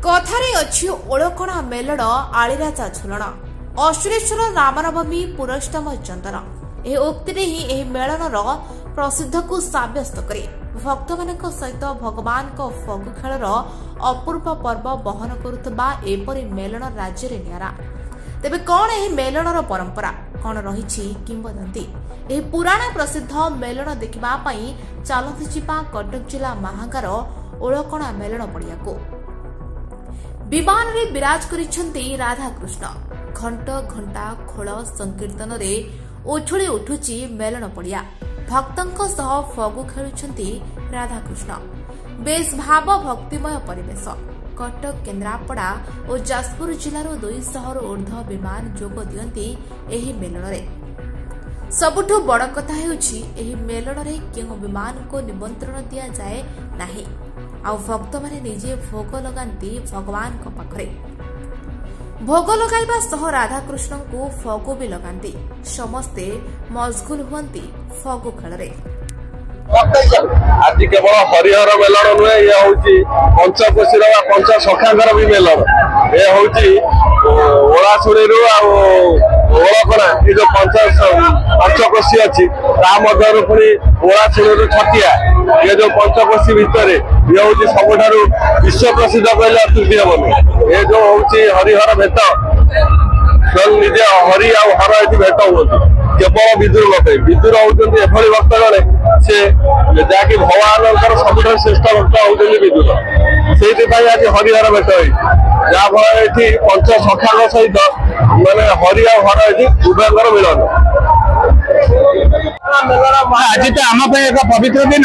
कथारे अच्छी ओळखणा मेलण आळीराजा झुलण अश्वरेश्वर रामनवमी पुरष्टम चंदन ए उक्ति ही मेलनर प्रसिद्ध को सब्यस्त करे भक्त मान सहित भगवान फगु खेलर अपूर्व पर्व बहन करुवा एपरी मेलन राज्य में निरा तेबे कौन यह मेलनर परंपरा कौन रही किंवदंती यह पुराण प्रसिद्ध मेलन देखा चलती जावा कटक जिला महांगार ओळखणा मेलन पड़िया को विमान रे विराज करिसेंती राधाकृष्ण घंट घंटा खोल संकीर्तन रे उछुली उठुची मेलन पड़िया भक्तों सह फगु खेलुछंती राधाकृष्ण बेस भाव भक्तिमय परिवेश कटक केन्द्रापड़ा और जाजपुर जिलार 200 ऊर्ध्व विमान जोग दियंती एही मेलन रे सबुठु बड़ कथा हेउछि एही मेलन रे केउ विमान को निमंत्रण दिया जाए नाही आ भक्त माने निजे भोग लगांती भगवान को पाखरे भोग लगाइबा सह राधाकृष्ण को फगु भी लगांती समस्ते मशगुल हुअंती फगु खेल आज केवल हरिहर मेलन नुहे ये हूँ पंचकोशी पंच सखांर भी मेलन ये हूँ ओलाशुणी ओलकणा ये जो पंचकोशी अच्छी पुणी ओलाशुणी छटिया ये जो पंचकोशी भितर ये हूँ सब विश्व प्रसिद्ध कहले अत्युक्ति हेबनी ये जो हूँ हरिहर भेट स्वयं निजे हरि आ हर ये भेट हुआ केवल विदुर मत विदुर होती एभली भक्त जड़े से जहाँकि भगवान सब श्रेष्ठ भक्त होती विदुर से आज हरिहर भेट जहाँफल ये पंच सखा सहित मैंने हरि आ हर ये उभयर मिलन आज तो आम एक पवित्र दिन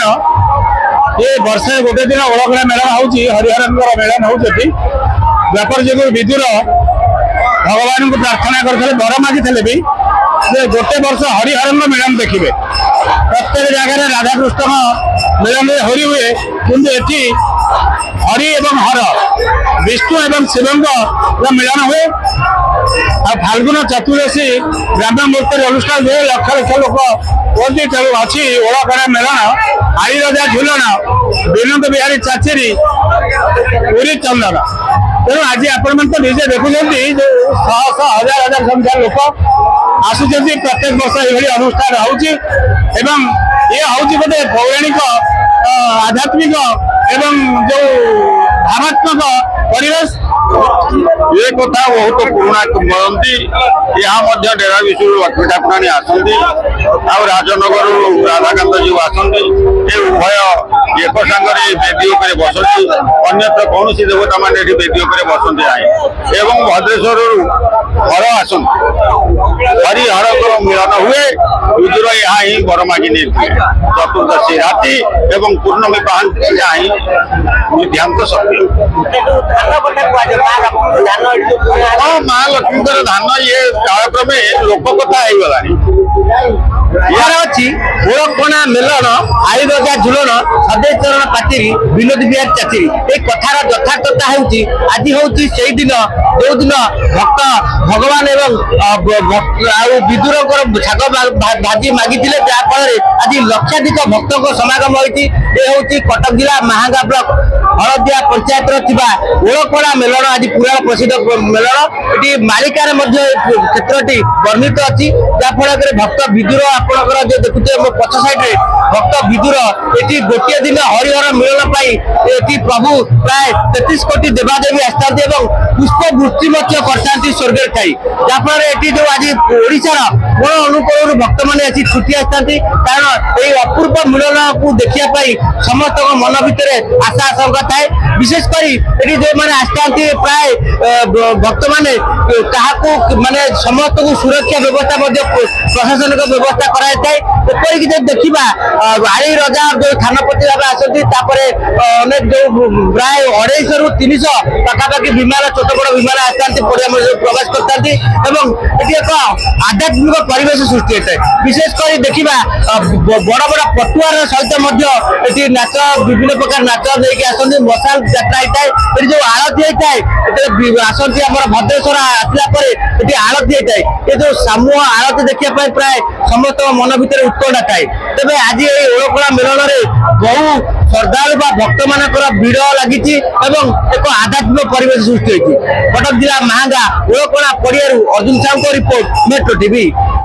ये वर्ष गोटे दिन ओळखणा मेलन होची हरिहर मेलन होती व्यापार जो विदुर भगवान को प्रार्थना करते वर मागिले भी गोटे वर्ष हरिहर मेलन देखिए प्रत्येक जगह राधाकृष्ण मेलन हरि हुए किंतु ये हरि एवं हर विष्णु एवं शिव मिलन हुए फाल्गुन चतुर्दशी ग्राम्य मूर्ति अनुष्ठान हुए लक्ष लक्ष लोक कहते तेणु अच्छी ओळखणा मेलन आईराजा झुलन विनोद बिहारी चाचेरी पुरी चंदन तेणु आज आपण तो निजे देखुं जो शह शह हजार हजार संख्या लोक आसुच्च प्रत्येक वर्ष ये अनुष्ठान होती ये हूँ गोटे पौराणिक आध्यात्मिक एवं जो भावात्मक परिवेश ये कथा बहुत पुराणा किंवदंती यहाँ डेरा विषय लक्ष्मी ठाकुराणी आसती राजनगर राधाकांत जी आसती ये उभय एक सांगे बेदी बसती अन्यत्र कौन देवता मान बेदी बसती आई एवं भद्रेश्वर हर आसती हरिहर मिलन हुए विदुर यहाँ ही वर मागि चतुर्दशी राति एवं पूर्णमी पाहांती यहाँ ही ध्यान शक्ति माँ लक्ष्मी धान ये कालक्रमे लोक कथा यार अच्छी ओळखणा मेलन आईराजा झुलन सदैचरण पाचेरी विनोद बिहारी चाचेरी ये कथार यथार्थता होउची आज होउची सेही दिन जो दिन भक्त भगवान एवं विदुर छाग भाजी मागिथिले जहाँफल आज लक्षाधिक भक्त समागम होती ये होउची कटक जिला महांगा ब्लॉक हलदिया पंचायत ओळखणा मेलन आज पुराण प्रसिद्ध मेलन ये मालिकार क्षेत्रटी वर्णित अच्छी जहाँफल भक्त विदुर आपणकर जो देखुए मो पछ साइड भक्त विदुर ये गोटे दिन हरिहर मिलन ये प्रभु प्राय 33 कोटी देवादेवी आसता पुष्प वृष्टि करता स्वर्ग ठाई जहाँफल ये जो आज ओडार कोण अनुकूल भक्त मैंने आसी छुट्टी आसता कारण ये अपूर्व मिलन को देखापी समस्त मन भितर आशा आशंका थाए विशेषकर ये जो मैंने आसता प्राय भक्त मैंने माने समस्त को सुरक्षा व्यवस्था प्रशासनिक व्यवस्था कराई एपरिक जो देखा आली रजा जो थानपति भाव आसती अनेक जो प्राय 250 ରୁ 300 पाखापाखि विमान छोट बड़ विमान आसता प्रवेश करते एक आध्यात्मिक परिवेश सृष्टि होता है विशेषकर देखा बड़ बड़ पटुआर सहित नाच विभिन्न प्रकार नाच लेकिन आसती मशाल जात्रा होता है जो आरती होता है आसती भद्रेश्वर आसला आरती होता है ये जो समूह आरती देखा प्राय समस्त मन भर उत्कंठा थाए तेज आज ଆଜି এই ଓଳକଳା ମେଳନରେ ବହୁ ଶ୍ରଦ୍ଧାଳୁ ବା ଭକ୍ତ ମାନଙ୍କର ଭିଡ଼ ଲାଗିଛି ଏବଂ ଏକ ଆଧ୍ୟାତ୍ମିକ ପରିବେଶ ସୃଷ୍ଟି ହୋଇଛି। କଟକ ଜିଲ୍ଲା ମାହାଙ୍ଗା ଓଳକଳା ପଡ଼ିଆରୁ ଅର୍ଜୁନ ସାହୁଙ୍କ ରିପୋର୍ଟ, ମେଟ୍ରୋ ଟିଭି।